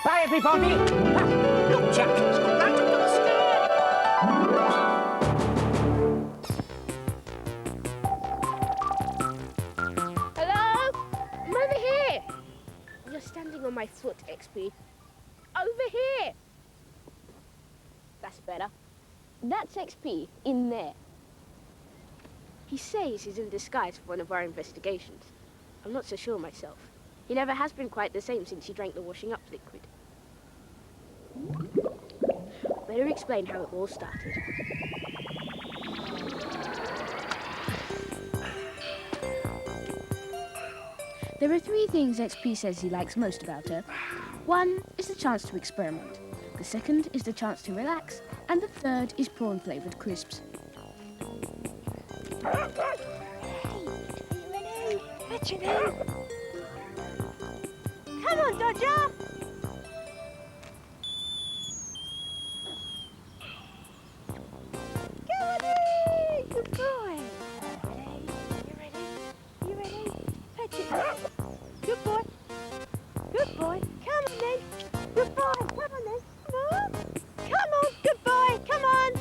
Bye, everybody. Look, Jack, it's gone right up to the sky. Hello? I'm over here. You're standing on my foot, XP. Over here. That's better. That's XP in there. He says he's in disguise for one of our investigations. I'm not so sure myself. He never has been quite the same since he drank the washing up liquid. Better explain how it all started. There are 3 things XP says he likes most about her. 1 is the chance to experiment. The 2nd is the chance to relax. And the 3rd is prawn-flavoured crisps. Hey, are you ready? Fetch it in. Come on, Dodger. Go on, Eddie. Good boy. Ready? You ready? You ready? Fetch it in. Good boy. Good boy. Come on, then. Good boy. Come on, then. Come on. Come on. Good boy. Come on.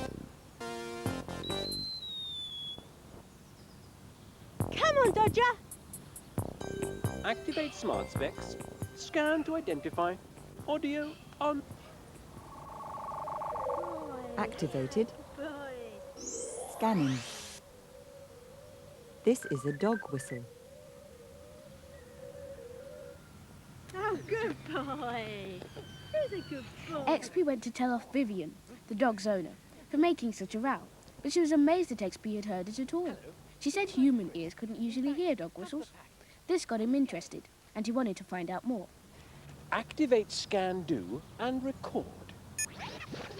Come on, Dodger. Activate smart specs. Scan to identify. Audio on. Activated. Good boy. Scanning. This is a dog whistle. Oh, good boy. He's a good boy. XP went to tell off Vivian, the dog's owner, for making such a row, but she was amazed that XP had heard it at all. She said human ears couldn't usually hear dog whistles. This got him interested, and he wanted to find out more. Activate scan do and record.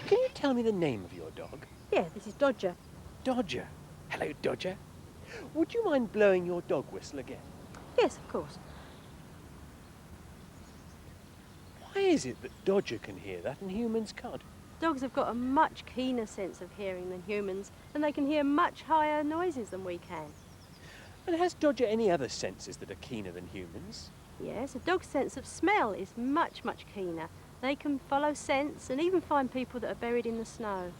Can you tell me the name of your dog? Yeah, this is Dodger. Dodger. Hello, Dodger. Would you mind blowing your dog whistle again? Yes, of course. Why is it that Dodger can hear that and humans can't? Dogs have got a much keener sense of hearing than humans, and they can hear much higher noises than we can. And has Dodger any other senses that are keener than humans? Yes, a dog's sense of smell is much, much keener. They can follow scents and even find people that are buried in the snow.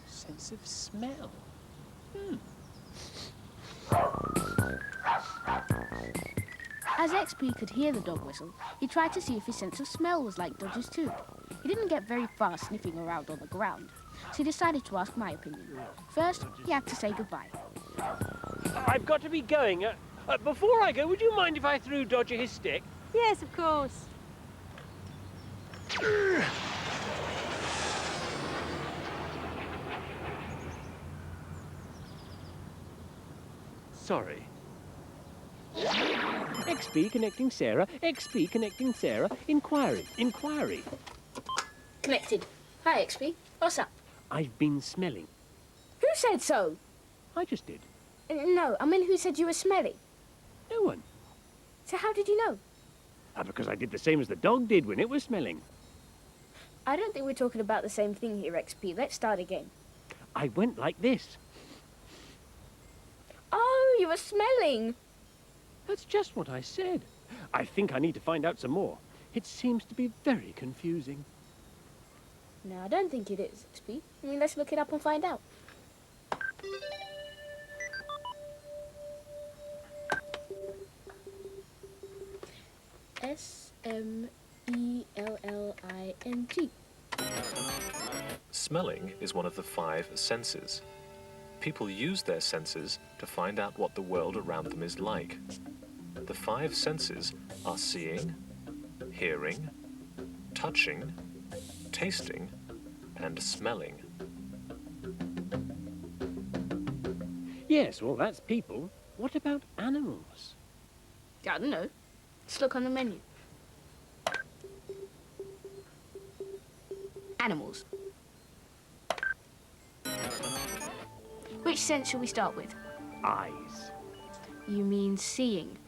Sense of smell? As XP could hear the dog whistle, he tried to see if his sense of smell was like Dodger's too. He didn't get very far sniffing around on the ground, so he decided to ask my opinion. First, he had to say goodbye. I've got to be going. Before I go, would you mind if I threw Dodger his stick? Yes, of course. Sorry. XP connecting Sarah. XP connecting Sarah. Inquiry. Inquiry. Connected. Hi, XP. What's up? I've been smelling. Who said so? I just did. No, I mean, who said you were smelly? No one. So how did you know? Because I did the same as the dog did when it was smelling. I don't think we're talking about the same thing here, XP. Let's start again. I went like this. Oh, you were smelling. That's just what I said. I think I need to find out some more. It seems to be very confusing. No, I don't think it is, XP. I mean, let's look it up and find out. SMELLING. Smelling is one of the 5 senses. People use their senses to find out what the world around them is like. The 5 senses are seeing, hearing, touching, tasting, and smelling. Yes, well, that's people. What about animals? I don't know. Let's look on the menu. Animals. Which sense shall we start with? Eyes. You mean seeing.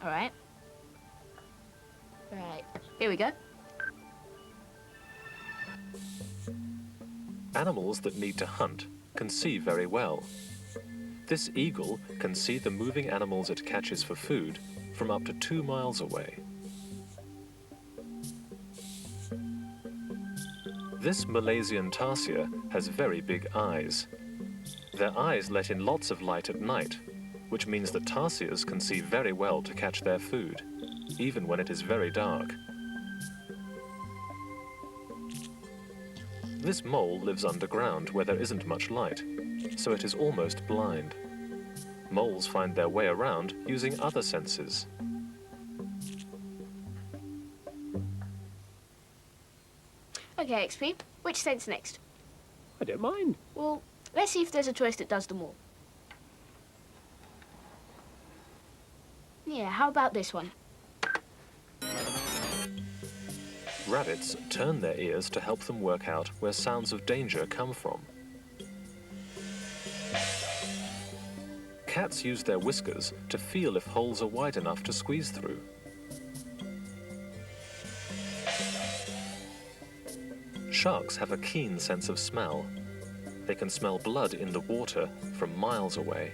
All right. Right. Here we go. Animals that need to hunt can see very well. This eagle can see the moving animals it catches for food from up to 2 miles away. This Malaysian tarsier has very big eyes. Their eyes let in lots of light at night, which means that tarsiers can see very well to catch their food, even when it is very dark. This mole lives underground where there isn't much light, so it is almost blind. Moles find their way around using other senses. Okay, XP, which sense next? I don't mind. Well, let's see if there's a choice that does them all. Yeah, how about this one? Rabbits turn their ears to help them work out where sounds of danger come from. Cats use their whiskers to feel if holes are wide enough to squeeze through. Sharks have a keen sense of smell. They can smell blood in the water from miles away.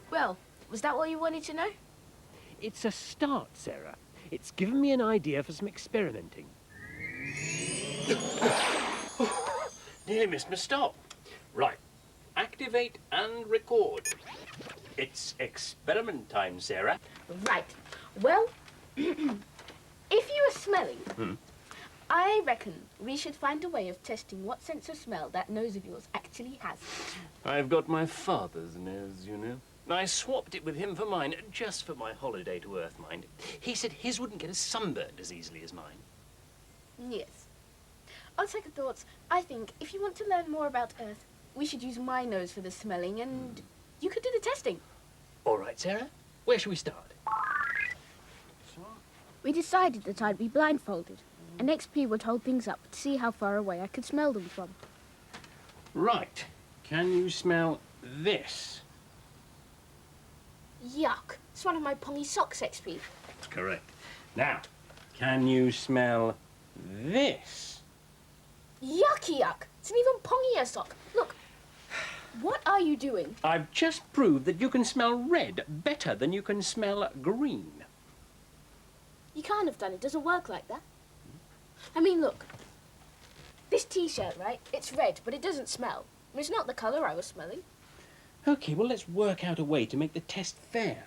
Well, was that what you wanted to know? It's a start, Sarah. It's given me an idea for some experimenting. Nearly missed my stop. Right. Activate and record. It's experiment time, Sarah. Right. Well, if you are smelling, I reckon we should find a way of testing what sense of smell that nose of yours actually has. I've got my father's nose, you know. I swapped it with him for mine, just for my holiday to Earth, mind. He said his wouldn't get us sunburned as easily as mine. Yes. On second thoughts, I think if you want to learn more about Earth, we should use my nose for the smelling and you could do the testing. All right, Sarah. Where shall we start? We decided that I'd be blindfolded, and XP would hold things up to see how far away I could smell them from. Right. Can you smell this? Yuck. It's one of my pongy socks, XP. That's correct. Now, can you smell this? Yucky yuck. It's an even pongier sock. Look. What are you doing? I've just proved that you can smell red better than you can smell green. You can't have done it. It doesn't work like that. I mean, look. This T-shirt, right? It's red, but it doesn't smell. And it's not the colour I was smelling. Okay, well, let's work out a way to make the test fair.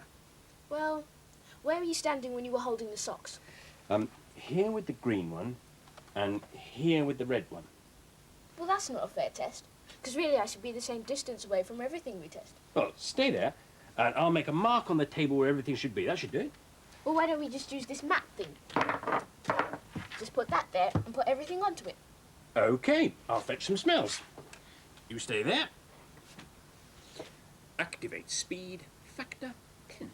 Well, where were you standing when you were holding the socks? Here with the green one, and here with the red one. Well, that's not a fair test. Because really, I should be the same distance away from everything we test. Well, stay there, and I'll make a mark on the table where everything should be. That should do it. Well, why don't we just use this map thing? Just put that there and put everything onto it. Okay, I'll fetch some smells. You stay there. Activate speed factor 10.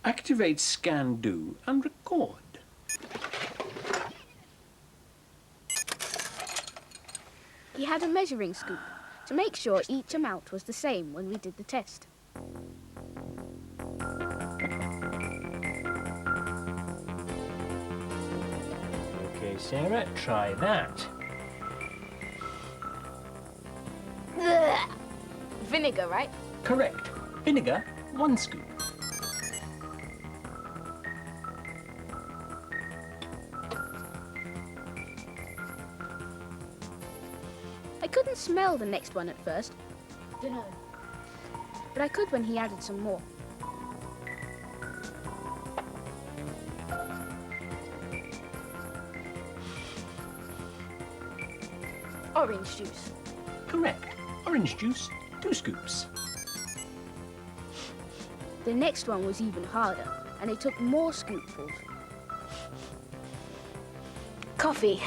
Activate scan do and record. He had a measuring scoop to make sure each amount was the same when we did the test. Okay, Sarah, try that. Ugh. Vinegar, right? Correct. Vinegar, 1 scoop. I couldn't smell the next one at first. Dunno. But I could when he added some more. Orange juice. Correct. Orange juice, 2 scoops. The next one was even harder, and it took more scoopfuls. Coffee.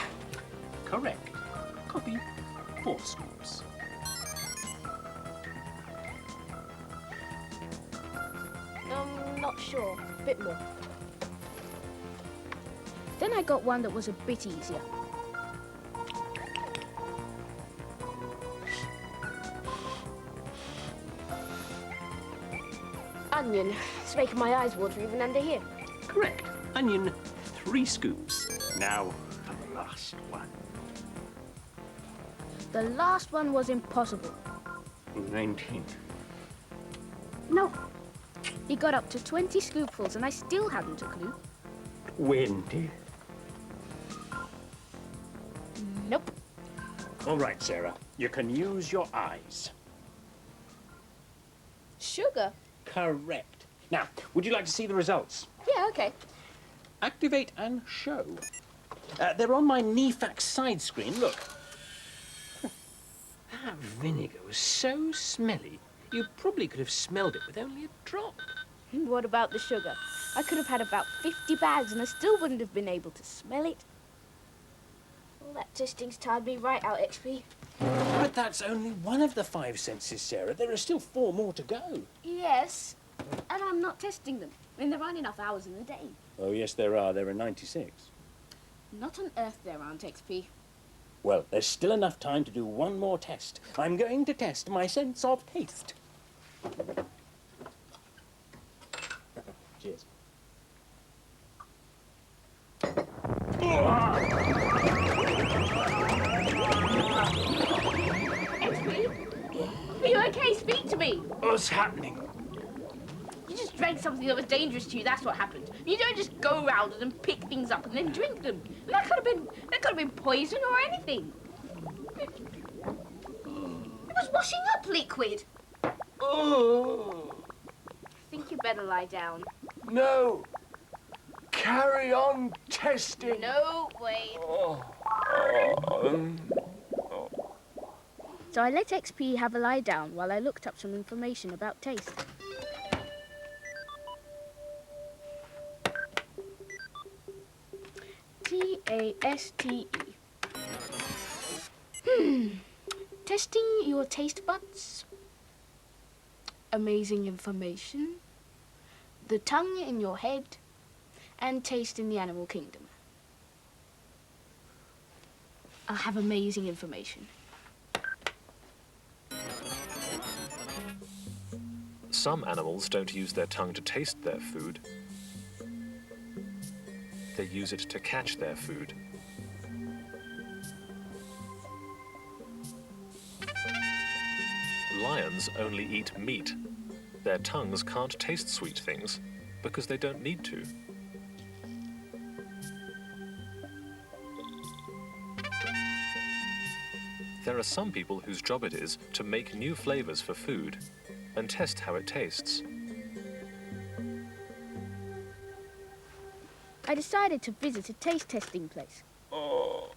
Correct. Coffee, 4 scoops. Not sure. A bit more. Then I got one that was a bit easier. onion. It's making my eyes water even under here. Correct. Onion, 3 scoops. Now, for the last one. The last one was impossible. 19. No. He got up to 20 scoopfuls and I still hadn't a clue. 20. Nope. All right, Sarah. You can use your eyes. Sugar? Correct. Now, would you like to see the results? Yeah, okay. Activate and show. They're on my Nefax side screen. Look. That vinegar was so smelly, you probably could have smelled it with only a drop. What about the sugar? I could have had about 50 bags and I still wouldn't have been able to smell it. Well, that testing's tired me right out, XP. But that's only one of the 5 senses, Sarah. There are still 4 more to go. Yes, and I'm not testing them. I mean, there aren't enough hours in the day. Oh, yes, there are. There are 96. Not on Earth there aren't, XP. Well, there's still enough time to do one more test. I'm going to test my sense of taste. Cheers. XP? Are you okay? Speak to me. What's happening? You just drank something that was dangerous to you, that's what happened. You don't just go around and pick things up and then drink them. That could have been poison or anything. It was washing up liquid. Oh, I think you better lie down. no. Carry on testing. No, wait. Oh. So I let XP have a lie down while I looked up some information about taste. TASTE. Testing your taste buds. Amazing information. The tongue in your head. And taste in the animal kingdom. I have amazing information. Some animals don't use their tongue to taste their food. They use it to catch their food. Lions only eat meat. Their tongues can't taste sweet things because they don't need to. There are some people whose job it is to make new flavors for food and test how it tastes. I decided to visit a taste testing place. So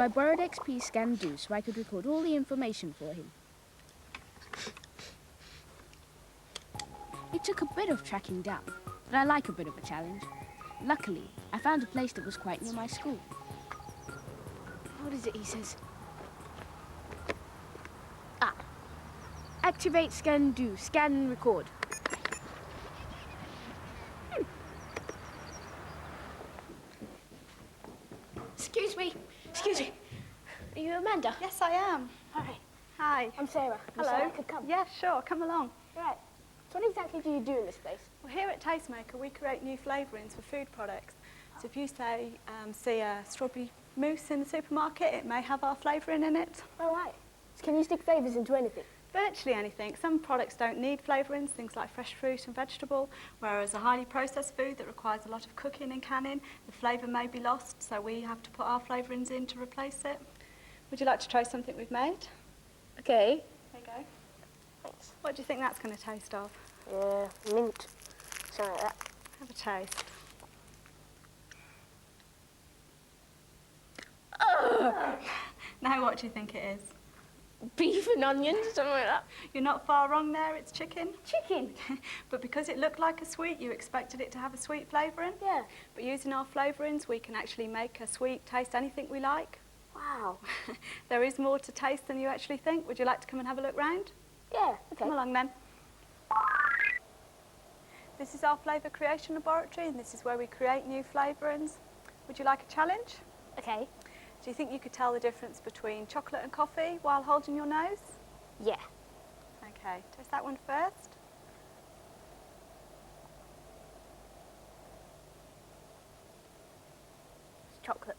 I borrowed XP's scan do so I could record all the information for him. It took a bit of tracking down, but I like a bit of a challenge. Luckily, I found a place that was quite near my school. What is it he says? Ah. Activate scan do, scan and record. Excuse me. Excuse me. Are you Amanda? Yes, I am. Hi. Hi. I'm Sarah. Hello. I could come. Yeah, sure. Come along. Right. So what exactly do you do in this place? Well, here at Tastemaker, we create new flavourings for food products. So if you say, see a strawberry mousse in the supermarket, it may have our flavouring in it. All right. So can you stick flavours into anything? Virtually anything. Some products don't need flavourings, things like fresh fruit and vegetable, whereas a highly processed food that requires a lot of cooking and canning, the flavour may be lost, so we have to put our flavourings in to replace it. Would you like to try something we've made? Okay. There you go. Thanks. What do you think that's going to taste of? Mint. Something like that. Have a taste. Now what do you think it is? Beef and onions, something like that. You're not far wrong there, it's chicken. Chicken. But because it looked like a sweet, you expected it to have a sweet flavouring. Yeah. But using our flavourings, we can actually make a sweet taste anything we like. Wow. There is more to taste than you actually think. Would you like to come and have a look round? Yeah. Okay. Come along then. This is our flavour creation laboratory, and this is where we create new flavourings. Would you like a challenge? Okay. Do you think you could tell the difference between chocolate and coffee while holding your nose? Yeah. Okay, taste that one first. It's chocolate.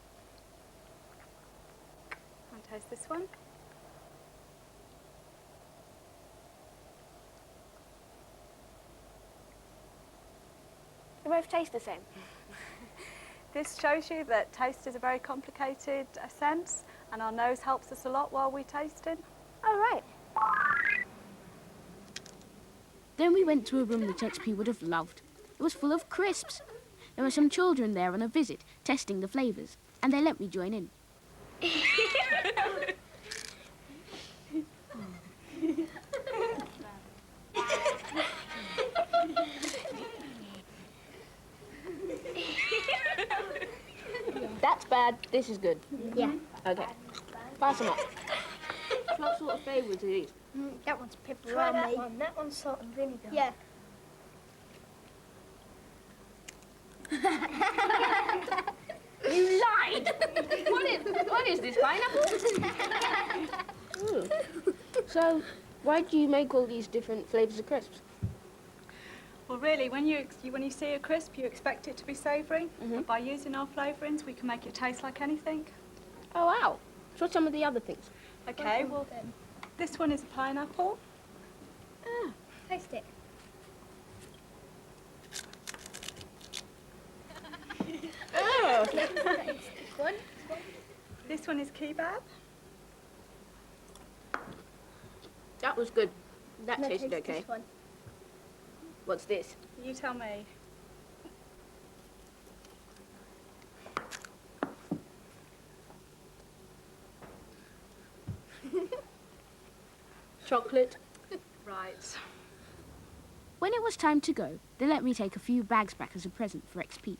And taste this one. They both taste the same. This shows you that taste is a very complicated sense, and our nose helps us a lot while we're tasting. All right. Then we went to a room that XP would have loved. It was full of crisps. There were some children there on a visit, testing the flavours, and they let me join in. That's bad. This is good. Yeah. Okay. Pass them up. What sort of flavours are these? That one's pepperoni. Try that one. That one's salt and vinegar. Yeah. You lied! What is this, pineapple? So, why do you make all these different flavours of crisps? Well, really, when you see a crisp, you expect it to be savoury. But by using our flavourings, we can make it taste like anything. Oh, wow. So what's some of the other things? Okay, well, this one is a pineapple. Taste it. Oh. This one. This one is kebab. That was good. That No, tasted taste okay. This one. What's this? You tell me. Chocolate. Right. When it was time to go, they let me take a few bags back as a present for XP.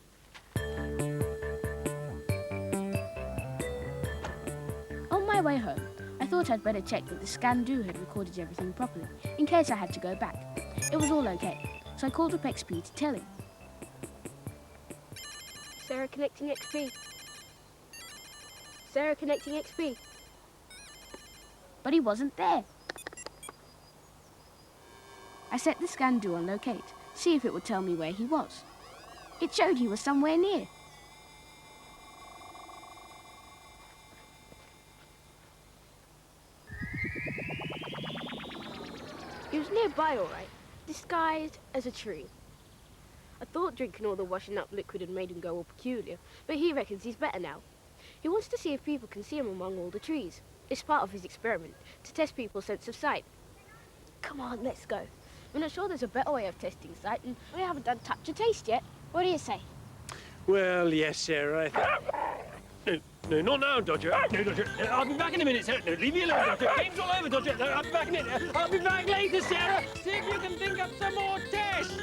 On my way home, I thought I'd better check that the Scan-Do had recorded everything properly, in case I had to go back. It was all okay, so I called up XP to tell him. Sarah connecting XP. Sarah connecting XP. But he wasn't there. I set the Scan-Do on locate, see if it would tell me where he was. It showed he was somewhere near. He was nearby, all right, disguised as a tree. I thought drinking all the washing up liquid had made him go all peculiar, but he reckons he's better now. He wants to see if people can see him among all the trees. It's part of his experiment, to test people's sense of sight. Come on, let's go. I'm not sure there's a better way of testing sight, and we haven't done touch or taste yet. What do you say? Well, yes, Sarah, I think... No, not now, Dodger. No, Dodger. I'll be back in a minute, Sarah. No, leave me alone, Dodger. Game's all over, Dodger. I'll be back in a minute. I'll be back later, Sarah. See if you can think up some more tests.